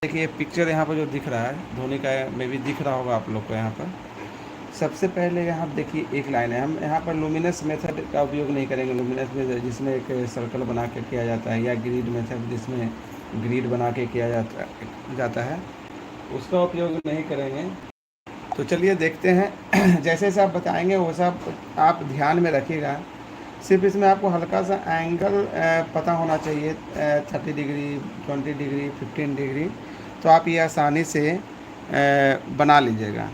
देखिए पिक्चर यहाँ पर जो दिख रहा है धोनी का में भी दिख रहा होगा आप लोग को। यहाँ पर सबसे पहले यहाँ देखिए एक लाइन है, हम यहाँ पर लुमिनस मेथड का उपयोग नहीं करेंगे। लुमिनस में जिसमें एक सर्कल बना के किया जाता है, या ग्रिड मेथड जिसमें ग्रिड बना के किया जाता है, उसका उपयोग नहीं करेंगे। तो चलिए देखते हैं। जैसे जैसे आप बताएंगे वो सब आप ध्यान में रखिएगा। सिर्फ इसमें आपको हल्का सा एंगल पता होना चाहिए, 30 डिग्री, 20 डिग्री, 15 डिग्री, तो आप ये आसानी से बना लीजिएगा।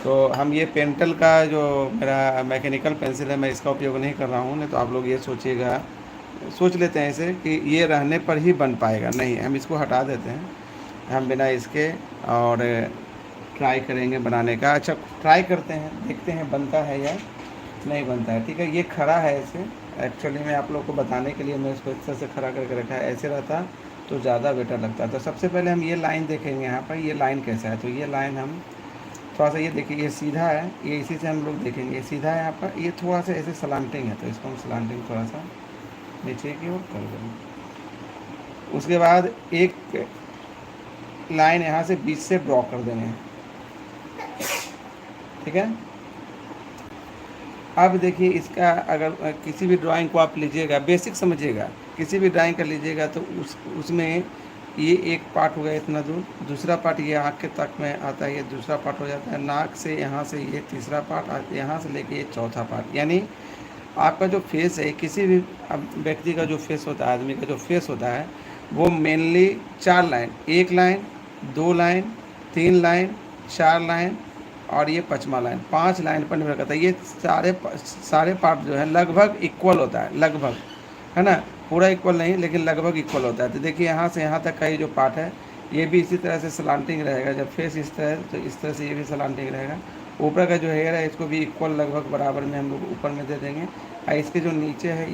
तो हम ये पेंटल का जो मेरा मैकेनिकल पेंसिल है, मैं इसका उपयोग नहीं कर रहा हूँ। नहीं तो आप लोग ये सोच लेते हैं इसे कि ये रहने पर ही बन पाएगा। नहीं, हम इसको हटा देते हैं। हम बिना इसके और ट्राई करेंगे बनाने का। अच्छा, ट्राई करते हैं, देखते हैं बनता है या नहीं बनता है। ठीक है, ये खड़ा है ऐसे। एक्चुअली मैं आप लोग को बताने के लिए मैं इसको इस तरह से खड़ा करके रखा है। ऐसे रहता तो ज़्यादा बेटर लगता। तो सबसे पहले हम ये लाइन देखेंगे यहाँ पर, ये लाइन कैसा है। तो ये लाइन हम थोड़ा सा, ये देखिए ये सीधा है, ये इसी से हम लोग देखेंगे। ये सीधा है यहाँ पर, ये थोड़ा सा ऐसे स्लांटिंग है, तो इसको हम स्लांटिंग थोड़ा सा नीचे की ओर कर देंगे। उसके बाद एक लाइन यहाँ से बीच से ड्रॉ कर देंगे। ठीक है, अब देखिए इसका अगर किसी भी ड्राइंग को आप लीजिएगा, बेसिक समझिएगा, किसी भी ड्राइंग का लीजिएगा तो उसमें ये एक पार्ट हो गया इतना दूर, दूसरा पार्ट ये आँख के तक में आता है, ये दूसरा पार्ट हो जाता है। नाक से यहाँ से ये तीसरा पार्ट, यहाँ से लेके ये चौथा पार्ट। यानी आपका जो फेस है, किसी भी व्यक्ति का जो फेस होता है, आदमी का जो फेस होता है, वो mainly 4 line, 1 line, 2 line, 3 line, 4 line और ये 5वां लाइन, 5 लाइन पर निर्भर करता है। ये सारे पार्ट जो है लगभग इक्वल होता है, लगभग, है ना, पूरा इक्वल नहीं लेकिन लगभग इक्वल होता है। तो देखिए यहाँ से यहाँ तक का ये जो पार्ट है, ये भी इसी तरह से स्लांटिंग रहेगा। जब फेस इस तरह है तो इस तरह से ये भी स्लांटिंग रहेगा। ऊपर का जो हेयर है इसको भी इक्वल लगभग बराबर में हम लोग ऊपर में दे देंगे। और इसके जो नीचे है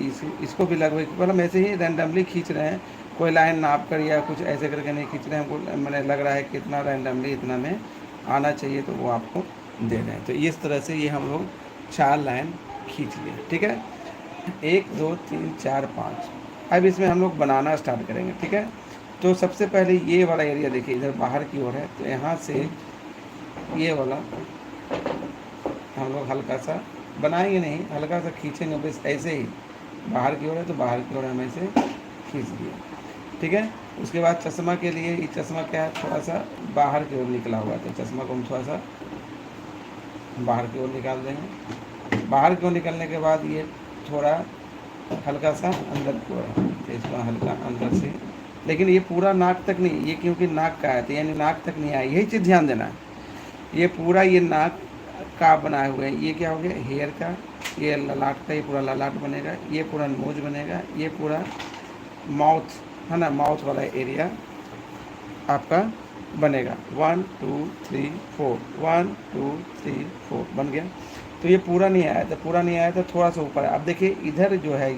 इसको भी लगभग इक्वल। हम ऐसे ही रैंडमली खींच रहे हैं, कोई लाइन नाप कर या कुछ ऐसे करके नहीं खींच रहे हैं। हमको मैंने लग रहा है कि इतना रैंडमली इतना में आना चाहिए तो वो आपको दे दें। तो इस तरह से ये हम लोग 4 लाइन खींच लिए। ठीक है, 1 2 3 4 5। अब इसमें हम लोग बनाना स्टार्ट करेंगे। ठीक है, तो सबसे पहले ये वाला एरिया देखिए, इधर बाहर की ओर है, तो यहाँ से ये वाला हम लोग हल्का सा बनाएंगे, नहीं हल्का सा खींचेंगे बस ऐसे ही। बाहर की ओर है तो बाहर की ओर हम ऐसे खींच दिए। ठीक है, उसके बाद चश्मा के लिए, ये चश्मा क्या है, थोड़ा सा बाहर की ओर निकला हुआ है, तो चश्मा को हम थोड़ा सा बाहर की ओर निकाल देंगे। बाहर की ओर निकलने के बाद ये थोड़ा हल्का सा अंदर की ओर है, तो इसको हल्का अंदर से, लेकिन ये पूरा नाक तक नहीं, ये क्योंकि नाक का है तो यानी नाक तक नहीं आया। यही चीज़ ध्यान देना है। ये पूरा ये नाक का बनाए हुए हैं। ये क्या हो गया, हेयर का, ये ललाट का, ये पूरा ललाट बनेगा, ये पूरा नोज बनेगा, ये पूरा माउथ है ना, माउथ वाला एरिया आपका बनेगा। 1 2 3 4, 1 2 3 4 बन गया। तो ये पूरा नहीं आया, तो पूरा नहीं आया तो थोड़ा सा ऊपर है। अब देखिए इधर जो है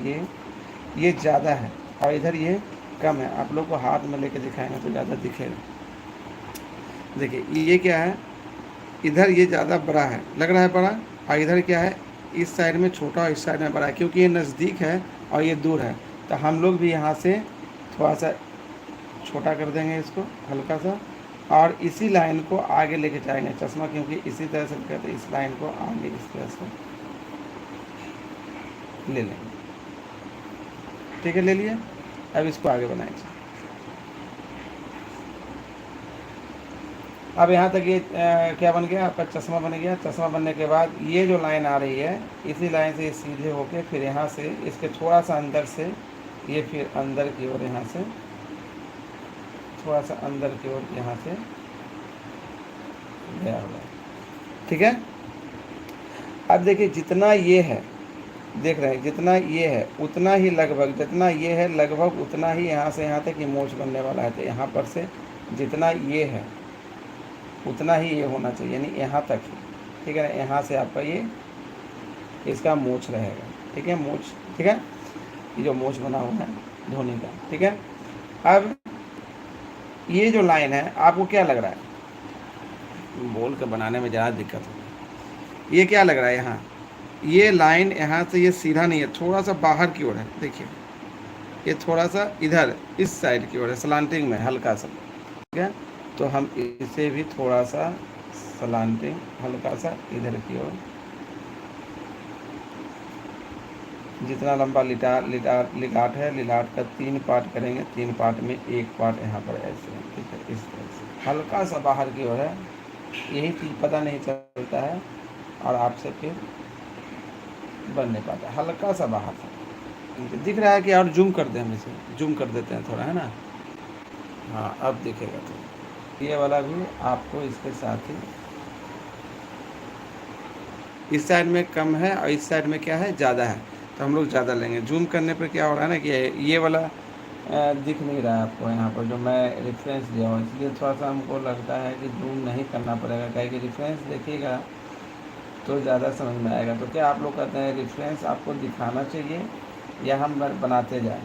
ये ज़्यादा है और इधर ये कम है। आप लोग को हाथ में लेके दिखाएंगे तो ज़्यादा दिखेगा। देखिए ये क्या है, इधर ये ज़्यादा बड़ा है, लग रहा है बड़ा, और इधर क्या है, इस साइड में छोटा और इस साइड में बड़ा है, क्योंकि ये नज़दीक है और ये दूर है। तो हम लोग भी यहाँ से थोड़ा सा छोटा कर देंगे इसको हल्का सा, और इसी लाइन को आगे लेके जाएंगे चश्मा, क्योंकि इसी तरह से कहते हैं, इस लाइन को आगे इस तरह से ले लेंगे। ठीक है, ले लिए। अब इसको आगे बनाएंगे। अब यहाँ तक ये क्या बन गया, आपका चश्मा बन गया। चश्मा बनने के बाद ये जो लाइन आ रही है, इसी लाइन से ये सीधे होके फिर यहाँ से इसके थोड़ा सा अंदर से ये फिर अंदर की ओर, यहाँ से थोड़ा सा अंदर की ओर यहाँ से गया होगा। ठीक है, अब देखिए जितना ये है, देख रहे हैं, जितना ये है उतना ही लगभग, जितना ये है लगभग उतना ही यहाँ से यहाँ तक ये मोच बनने वाला है। तो यहाँ पर से जितना ये है उतना ही ये होना चाहिए, यानी यहाँ तक ही। ठीक है ना, यहाँ से आपका ये इसका मोच रहेगा। ठीक है, मोच, ठीक है, ये जो मोच बना हुआ है धोनी का। ठीक है, अब ये जो लाइन है आपको क्या लग रहा है, बोल के बनाने में ज़्यादा दिक्कत होगी। ये क्या लग रहा है, यहाँ ये लाइन यहाँ से ये सीधा नहीं है, थोड़ा सा बाहर की ओर है। देखिए ये थोड़ा सा इधर इस साइड की ओर है, स्लांटिंग में हल्का सा। है। तो हम इसे भी थोड़ा सा सलांटिंग हल्का सा इधर की ओर, जितना लंबा लिलाट है, लिलाट का 3 पार्ट करेंगे, 3 पार्ट में 1 पार्ट यहाँ पर ऐसे, ठीक है, इस तरह से हल्का सा बाहर की ओर है। यही चीज़ पता नहीं चलता है और आपसे फिर बन नहीं पाता, हल्का सा बाहर से दिख रहा है कि, और जूम कर दें, हम इसे जूम कर देते हैं थोड़ा, है ना। हाँ अब दिखेगा। तो ये वाला भी आपको इसके साथ ही, इस साइड में कम है और इस साइड में क्या है, ज़्यादा है, तो हम लोग ज़्यादा लेंगे। जूम करने पर क्या हो रहा है ना कि ये वाला दिख नहीं रहा है आपको यहाँ पर जो मैं रेफरेंस दिया हूँ, इसलिए थोड़ा सा हमको लगता है कि जूम नहीं करना पड़ेगा, क्या कि रेफरेंस देखिएगा तो ज़्यादा समझ में आएगा। तो क्या आप लोग कहते हैं रेफरेंस आपको दिखाना चाहिए या हम बनाते जाएँ?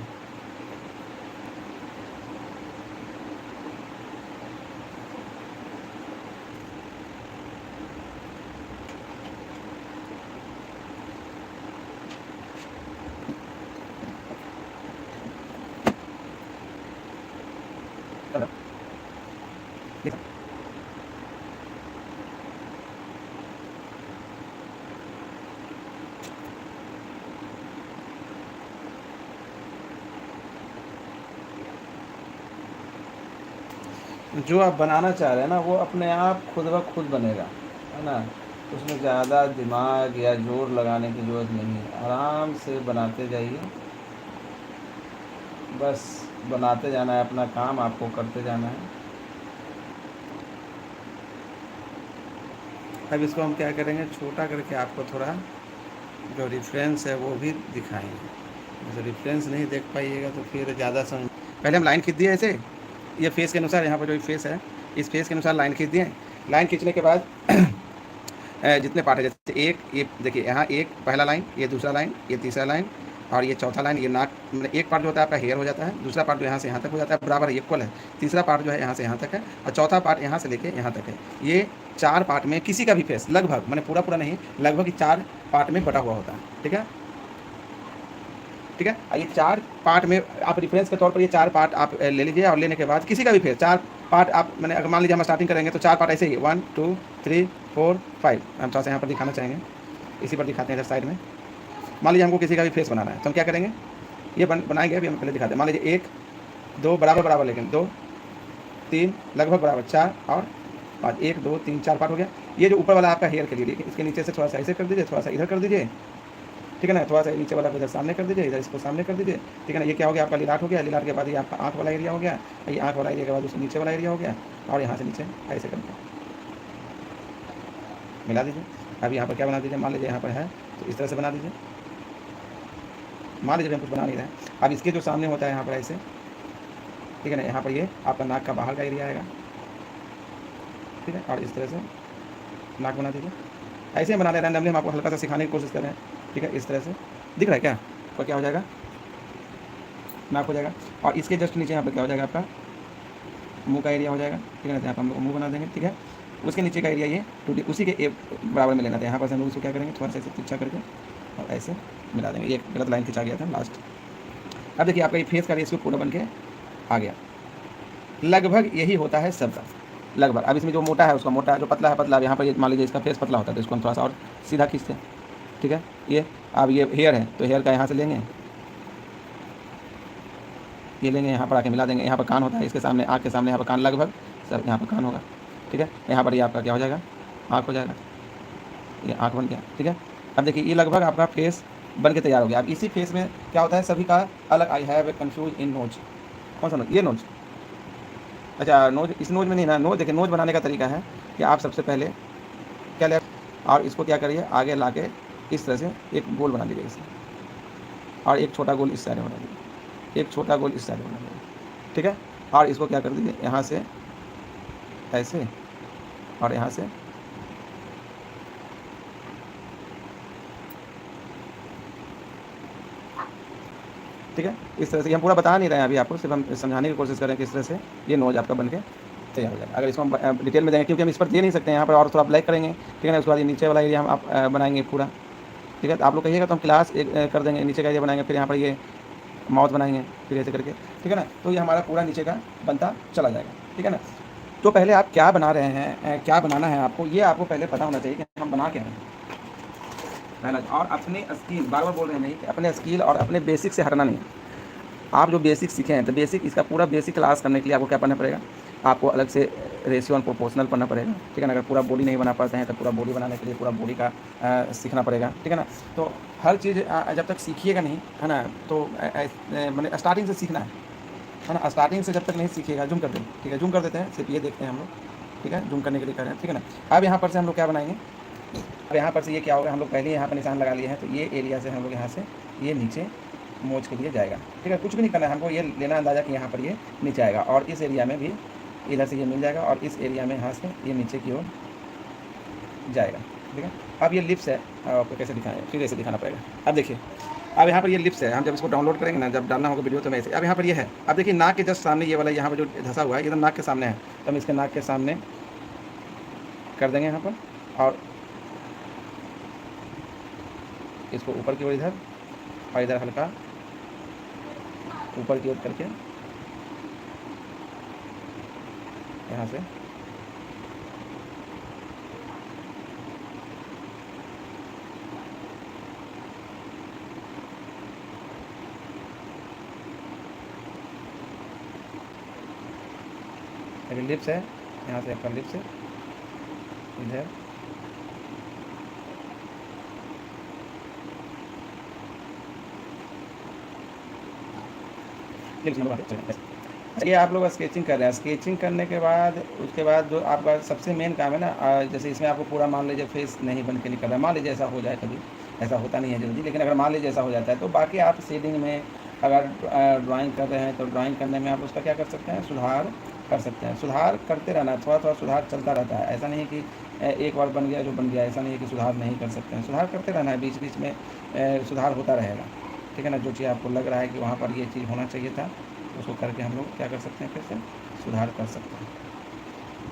जो आप बनाना चाह रहे हैं ना वो अपने आप खुद ब खुद बनेगा, है ना। उसमें ज़्यादा दिमाग या जोर लगाने की ज़रूरत नहीं है, आराम से बनाते जाइए, बस बनाते जाना है, अपना काम आपको करते जाना है। अब इसको हम क्या करेंगे, छोटा करके आपको थोड़ा जो रेफरेंस है वो भी दिखाएंगे। जैसे रेफरेंस नहीं देख पाइएगा तो फिर ज़्यादा समझ, पहले हम लाइन खींच दिए ऐसे, ये फेस के अनुसार, यहाँ पर जो फेस है इस फेस के अनुसार लाइन खींच दिए। लाइन खींचने के बाद जितने पार्ट है, जैसे एक, ये देखिए यहाँ एक पहला लाइन, ये दूसरा लाइन, ये तीसरा लाइन और ये चौथा लाइन, ये नाक, मतलब एक पार्ट जो होता है आपका हेयर हो जाता है, दूसरा पार्ट जो यहाँ से यहाँ तक हो जाता है, बराबर इक्वल है, तीसरा पार्ट जो है यहाँ से यहाँ तक है और चौथा पार्ट यहाँ से लेके यहाँ तक है। ये 4 पार्ट में किसी का भी फेस लगभग, मैंने पूरा पूरा नहीं, लगभग 4 पार्ट में बटा हुआ होता है, ठीक है, ठीक है। ये 4 पार्ट में आप रेफरेंस के तौर पर ये 4 पार्ट आप ले लीजिए और लेने के बाद किसी का भी फेस 4 पार्ट आप, मैंने अगर मान लीजिए हम स्टार्टिंग करेंगे तो 4 पार्ट ऐसे ही 1 2 3 4 5, हम थोड़ा सा यहाँ पर दिखाना चाहेंगे, इसी पर दिखाते हैं इधर साइड में। मान लीजिए हमको किसी का भी फेस बनाना है तो हम क्या करेंगे, ये बनाएंगे, अभी हम पहले दिखाते हैं। मान लीजिए 1 2 बराबर बराबर, लेकिन 2 3 लगभग बराबर, 4 और 5, 1 2 3 4 पार्ट हो गया। ये जो ऊपर वाला आपका हेयर के लिए, इसके नीचे से थोड़ा सा ऐसे कर दीजिए, थोड़ा सा इधर कर दीजिए, ठीक है ना, थोड़ा सा नीचे वाला को इधर सामने कर दीजिए, इधर इसको सामने कर दीजिए, ठीक है ना। ये क्या हो गया, आपका लिलाट हो गया, लिलाट के बाद ये आपका आँख वाला एरिया हो गया, ये आँख वाला एरिया के बाद उसके नीचे वाला एरिया हो गया और यहाँ से नीचे ऐसे करके मिला दीजिए। अब यहाँ पर क्या बना दीजिए, मान लीजिए यहाँ पर है तो इस तरह से बना दीजिए, मान लीजिए हम कुछ बना नहीं रहे हैं। अब इसके जो सामने होता है यहाँ पर ऐसे, ठीक है ना, यहाँ पर ये आपका नाक का बाहर का एरिया आएगा, ठीक है, और इस तरह से नाक बना दीजिए। ऐसे ही बना रहे रैंडमली, हम आपको हल्का सा सिखाने की कोशिश कर रहे हैं, ठीक है। इस तरह से दिख रहा है क्या, तो क्या हो जाएगा, नाक हो जाएगा और इसके जस्ट नीचे यहाँ पर क्या हो जाएगा, आपका मुंह का एरिया हो जाएगा, ठीक है ना। यहाँ पर हम लोग मुंह बना देंगे, ठीक है। उसके नीचे का एरिया ये टूटी उसी के बराबर में लेना था, यहाँ पर हम लोग उसको क्या करेंगे, थोड़ा सा ऐसे तिरछा करके और ऐसे मिला देंगे। ये गलत लाइन खिंचा गया था लास्ट। अब देखिए आपका ये फेस का रेशियो पूरा बन के आ गया, लगभग यही होता है सबका, लगभग। अब इसमें जो मोटा है उसका मोटा, जो पतला है पतला। अब यहाँ पर मान लीजिए इसका फेस पतला होता है तो इसको हम थोड़ा सा और सीधा खींचते हैं, ठीक है। ये अब ये हेयर है तो हेयर का यहाँ से लेंगे, ये लेंगे, यहाँ पर आके मिला देंगे। यहाँ पर कान होता है, इसके सामने आँख के सामने यहाँ पर कान, लगभग सब यहाँ पर कान होगा, ठीक है। यहाँ पर ये आपका क्या हो जाएगा, आँख हो जाएगा, ये आँख बन गया, ठीक है। अब देखिए ये लगभग आपका फेस बन के तैयार हो गया। अब इसी फेस में क्या होता है, सभी का अलग, I have a confuse in knows, कौन सा नोज, ये नोज, अच्छा नोज, इस नोज में नहीं ना, नोज देखिए, नोज बनाने का तरीका है कि आप सबसे पहले क्या ले और इसको क्या करिए, आगे ला के इस तरह से एक गोल बना लीजिए इसे, और एक छोटा गोल इस साइड बना लीजिए, एक छोटा गोल इस साइड बना लीजिए, ठीक है। और इसको क्या कर दीजिए, यहाँ से ऐसे और यहाँ से ठीक है, इस तरह से। हम पूरा बता नहीं रहे हैं अभी आपको, सिर्फ हम समझाने की कोशिश कर रहे हैं कि इस तरह से ये नोज आपका बन के तैयार हो जाएगा। अगर इसको हम डिटेल में देंगे, क्योंकि हम इस पर दे नहीं सकते हैं, यहाँ पर और थोड़ा ब्लैक करेंगे, ठीक है ना। उसके बाद ये नीचे वाला एरिया हम आप बनाएंगे पूरा, ठीक है। तो आप लोग कहिएगा तो हम क्लास एक कर देंगे, नीचे का एरिया बनाएंगे, फिर यहाँ पर ये माउथ बनाएंगे, फिर ऐसे करके, ठीक है ना। तो ये हमारा पूरा नीचे का बनता चला जाएगा, ठीक है ना। तो पहले आप क्या बना रहे हैं, क्या बनाना है आपको, ये आपको पहले पता होना चाहिए कि हम बना क्या रहे हैं पहला। और अपने स्किल, बार बार बोल रहे हैं नहीं कि अपने स्किल और अपने बेसिक से हटना नहीं है। आप जो बेसिक सीखे हैं तो बेसिक, इसका पूरा बेसिक क्लास करने के लिए आपको क्या पढ़ना पड़ेगा, आपको अलग से रेशियो और प्रोपोर्शनल पढ़ना पड़ेगा, ठीक है ना। अगर पूरा बॉडी नहीं बना पाते हैं तो पूरा बॉडी बनाने के लिए पूरा बॉडी का सीखना पड़ेगा, ठीक है ना। तो हर चीज़ जब तक सीखिएगा नहीं, है ना, तो मैंने स्टार्टिंग से सीखना है ना। स्टार्टिंग से जब तक नहीं सीखिएगा, जूम कर दें, ठीक है, जूम कर देते हैं, सिर्फ ये देखते हैं हम लोग, ठीक है, जूम करने के लिए कर रहे हैं, ठीक है ना। अब यहाँ पर से हम लोग क्या बनाएंगे, अब यहाँ पर से ये क्या होगा, हम लोग पहले यहाँ पर निशान लगा लिए हैं, तो ये एरिया से हम लोग यहाँ से ये नीचे मोच के लिए जाएगा, ठीक है। कुछ भी नहीं करना है हमको, ये लेना अंदाज़ा कि यहाँ पर ये नीचे आएगा, और इस एरिया में भी इधर से ये मिल जाएगा, और इस एरिया में यहाँ से ये नीचे की ओर जाएगा, ठीक है। अब ये लिप्स है, आपको कैसे दिखाएं, फिर ऐसे दिखाना पड़ेगा। अब देखिए, अब यहाँ पर ये लिप्स है, हम जब इसको डाउनलोड करेंगे ना, जब डालना होगा वीडियो तो मैं ऐसे, अब यहाँ पर ये है, अब देखिए नाक के जस्ट सामने ये वाला यहाँ पर जो धंसा हुआ है, एकदम नाक के सामने है, तो हम इसके नाक के सामने कर देंगे यहाँ पर, और इसको ऊपर की ओर इधर, और इधर हल्का ऊपर की ओर करके यहाँ से अगर लिप्स है, यहाँ से आपका लिप्स है इधर, ये आप लोग स्केचिंग कर रहे हैं। स्केचिंग करने के बाद उसके बाद जो आपका सबसे मेन काम है ना, जैसे इसमें आपको पूरा मान लीजिए फेस नहीं बन के निकल रहा है, मान लीजिए ऐसा हो जाए, कभी ऐसा होता नहीं है जल्दी, लेकिन अगर मान लीजिए ऐसा हो जाता है, तो बाकी आप शेडिंग में अगर ड्राइंग कर रहे हैं तो ड्राइंग करने में आप उसका क्या कर सकते हैं, सुधार कर सकते हैं। सुधार करते रहना, थोड़ा थोड़ा सुधार चलता रहता है, ऐसा नहीं कि एक बार बन गया जो बन गया, ऐसा नहीं है कि सुधार नहीं कर सकते हैं, सुधार करते रहना है, बीच बीच में सुधार होता रहेगा, ठीक है ना। जो चीज़ आपको लग रहा है कि वहाँ पर ये चीज़ होना चाहिए था, उसको करके हम लोग क्या कर सकते हैं, फिर से सुधार कर सकते हैं।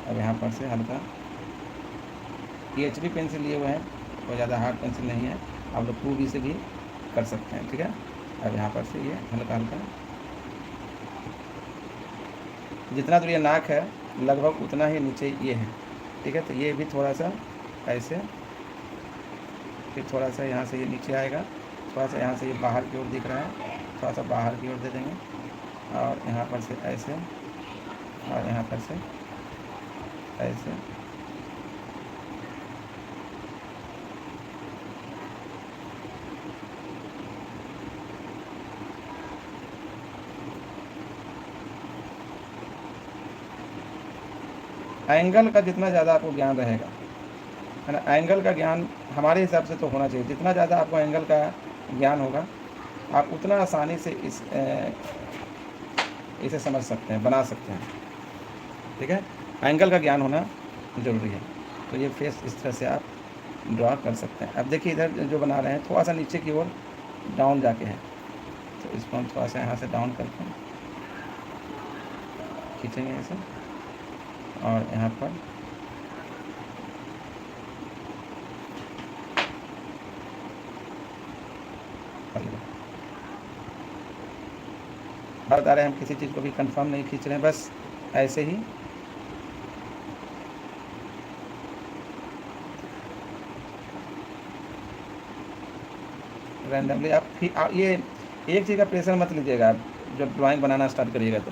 अब यहाँ पर से हल्का, ये HB पेंसिल लिए हुए हैं, कोई ज़्यादा हार्ड पेंसिल नहीं है, आप लोग 2B से भी कर सकते हैं, ठीक है। अब यहाँ पर से ये हल्का हल्का, जितना दूर ये नाक है लगभग उतना ही नीचे ये है, ठीक है। तो ये भी थोड़ा सा ऐसे, फिर थोड़ा सा यहाँ से ये नीचे आएगा, थोड़ा सा यहाँ से ये बाहर की ओर दिख रहा है, थोड़ा सा बाहर की ओर दे देंगे, और यहाँ पर से ऐसे, और यहाँ पर से ऐसे, एंगल का जितना ज़्यादा आपको ज्ञान रहेगा, है ना, एंगल का ज्ञान हमारे हिसाब से तो होना चाहिए, जितना ज़्यादा आपको एंगल का ज्ञान होगा, आप उतना आसानी से इसे समझ सकते हैं, बना सकते हैं, ठीक है। एंगल का ज्ञान होना ज़रूरी है। तो ये फेस इस तरह से आप ड्रा कर सकते हैं। अब देखिए इधर जो बना रहे हैं थोड़ा सा नीचे की ओर डाउन जाके है, तो इसको हम थोड़ा सा यहाँ से डाउन करके खींचेंगे ऐसे, और यहाँ पर बता रहे हैं, हम किसी चीज़ को भी कंफर्म नहीं खींच रहे हैं, बस ऐसे ही रैंडमली आप ये एक चीज़ का प्रेशर मत लीजिएगा। आप जब ड्राइंग बनाना स्टार्ट करिएगा तो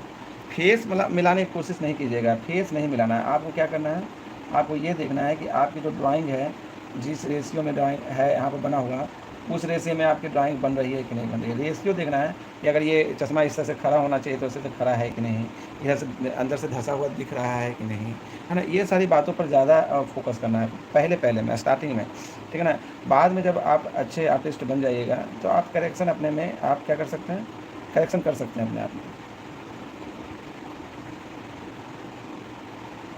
फेस मिलाने की कोशिश नहीं कीजिएगा, फेस नहीं मिलाना है। आपको क्या करना है, आपको ये देखना है कि आपकी जो ड्राइंग है, जिस रेशियो में ड्राइंग है यहाँ पर बना हुआ, उस रेशियो में आपकी ड्राइंग बन रही है कि नहीं बन रही है। रेशियो देखना है कि अगर ये चश्मा इस तरह से खड़ा होना चाहिए तो इस तरह से खड़ा है कि नहीं, इधर से अंदर से धंसा हुआ दिख रहा है कि नहीं, है ना। ये सारी बातों पर ज़्यादा फोकस करना है पहले में, स्टार्टिंग में, ठीक है ना। बाद में जब आप अच्छे आर्टिस्ट बन जाइएगा तो आप करेक्शन अपने में आप क्या कर सकते हैं, करेक्शन कर सकते हैं अपने आप में।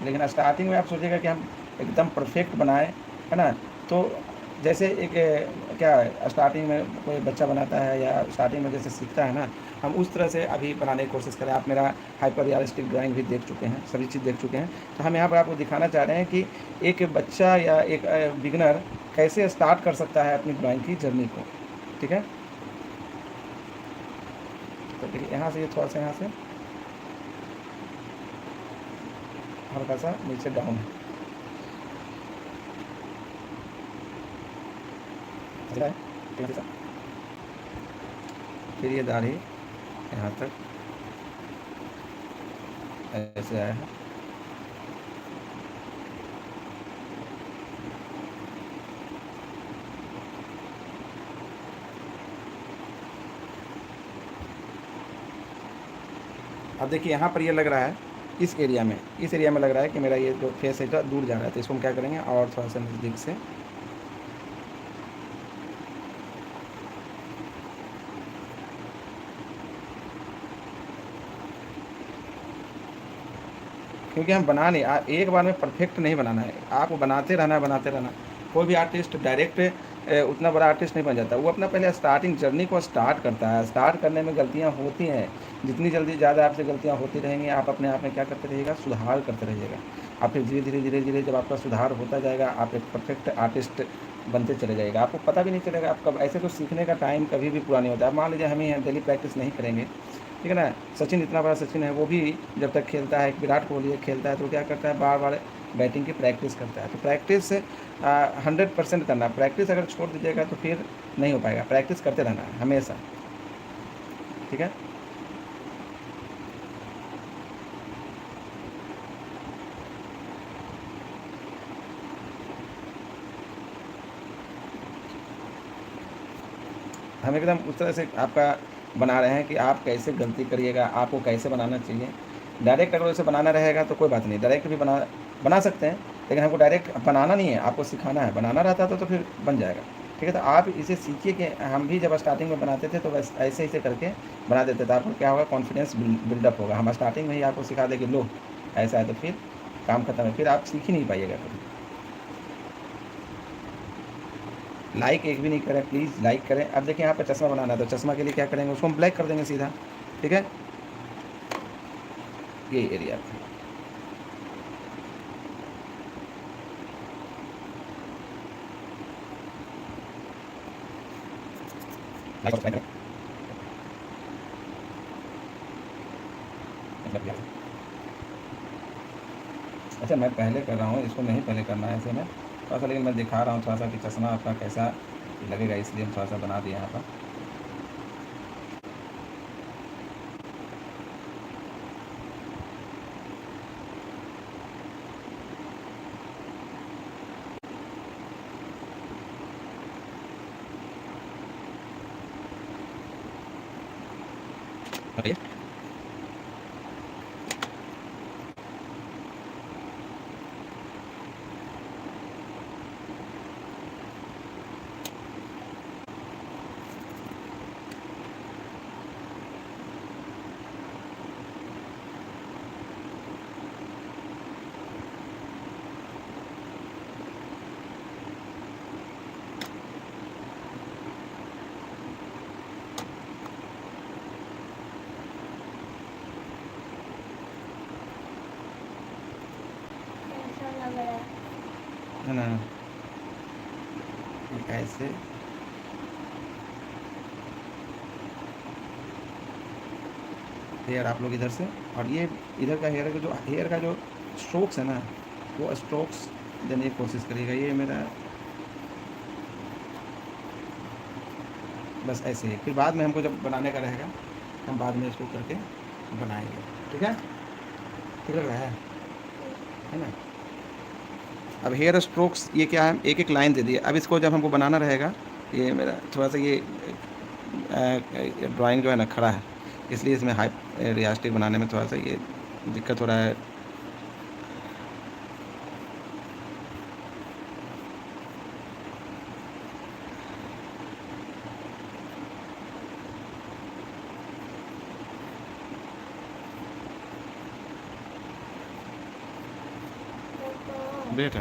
लेकिन स्टार्टिंग में आप सोचिएगा कि हम एकदम परफेक्ट बनाएं, है ना। तो जैसे एक क्या स्टार्टिंग में कोई बच्चा बनाता है या स्टार्टिंग में जैसे सीखता है ना, हम उस तरह से अभी बनाने की कोशिश करें। आप मेरा हाइपर रियलिस्टिक ड्राइंग भी देख चुके हैं, सभी चीज़ देख चुके हैं। तो हम यहाँ पर आपको दिखाना चाह रहे हैं कि एक बच्चा या एक बिगनर कैसे स्टार्ट कर सकता है अपनी ड्राइंग की जर्नी को, ठीक है। तो देखिए यहाँ से ये थोड़ा सा यहाँ से हल्का सा नीचे डाउन है, समझ रहा है? ठीक है सर। फिर ये दाढ़ी यहाँ तक ऐसे आया है। अब देखिए यहाँ पर ये लग रहा है, इस एरिया में लग रहा है कि मेरा ये जो फेस है थोड़ा दूर जा रहा है, तो इसको हम क्या करेंगे और थोड़ा सा नज़दीक से क्योंकि हम बना नहीं एक बार में परफेक्ट नहीं बनाना है, आपको बनाते रहना। कोई भी आर्टिस्ट डायरेक्ट उतना बड़ा आर्टिस्ट नहीं बन जाता, वो अपना पहले स्टार्टिंग जर्नी को स्टार्ट करता है। स्टार्ट करने में गलतियाँ होती हैं, जितनी जल्दी ज़्यादा आपसे गलतियाँ होती रहेंगी, आप अपने आप में क्या करते रहिएगा, सुधार करते रहिएगा। आप फिर धीरे धीरे जब आपका सुधार होता जाएगा, आप एक परफेक्ट आर्टिस्ट बनते चले जाएगा। आपको पता भी नहीं चलेगा, आप कब ऐसे तो सीखने का टाइम कभी भी पूरा नहीं होता। अब मान लीजिए हम ही डेली प्रैक्टिस नहीं करेंगे, ठीक है ना। सचिन इतना बड़ा सचिन है, वो भी जब तक खेलता है, विराट कोहली खेलता है, तो क्या करता है, बार बार बैटिंग की प्रैक्टिस करता है। तो प्रैक्टिस 100% करना। प्रैक्टिस अगर छोड़ दीजिएगा तो फिर नहीं हो पाएगा। प्रैक्टिस करते रहना है हमेशा, ठीक है। हम एकदम उस तरह से आपका बना रहे हैं कि आप कैसे गलती करिएगा, आपको कैसे बनाना चाहिए। डायरेक्ट अगर वैसे बनाना रहेगा तो कोई बात नहीं, डायरेक्ट भी बना सकते हैं, लेकिन हमको डायरेक्ट बनाना नहीं है, आपको सिखाना है। बनाना रहता तो फिर बन जाएगा, ठीक है। तो आप इसे सीखिए कि हम भी जब स्टार्टिंग में बनाते थे तो बस ऐसे करके बना देते थे। आपको क्या होगा, कॉन्फिडेंस बिल्डअप होगा। हम स्टार्टिंग में ही आपको सिखा दें कि लो ऐसा है, तो फिर काम खत्म है, फिर आप सीख ही नहीं पाइएगा कभी। लाइक एक भी नहीं करें, प्लीज़ लाइक करें। अब देखिए यहाँ पर चश्मा बनाना है, तो चश्मा के लिए क्या करेंगे, उसको हम ब्लैक कर देंगे सीधा, ठीक है। ये एरिया अच्छा, मैं पहले कर रहा हूँ, इसको नहीं पहले करना है ऐसे में थोड़ा सा, लेकिन मैं दिखा रहा हूँ थोड़ा सा कि चश्मा आपका कैसा लगेगा, इसलिए हम थोड़ा सा बना दिया यहाँ पर। बताइए। कैसा लग रहा है? है ना, ये ऐसे हेयर आप लोग इधर से, और ये इधर का हेयर का जो स्ट्रोक्स है ना, वो स्ट्रोक्स देने की कोशिश करिएगा। ये मेरा बस ऐसे ही, फिर बाद में हमको जब बनाने का रहेगा, हम बाद में इसको करके बनाएंगे, ठीक है। ठीक लग रहा है ना। अब हेयर स्ट्रोक्स ये क्या है, एक एक लाइन दे दिए। अब इसको जब हमको बनाना रहेगा, ये मेरा थोड़ा सा ये ड्राइंग जो है ना खड़ा है, इसलिए इसमें हाई रियास्टिक बनाने में थोड़ा सा ये दिक्कत हो रहा है। तो बेटा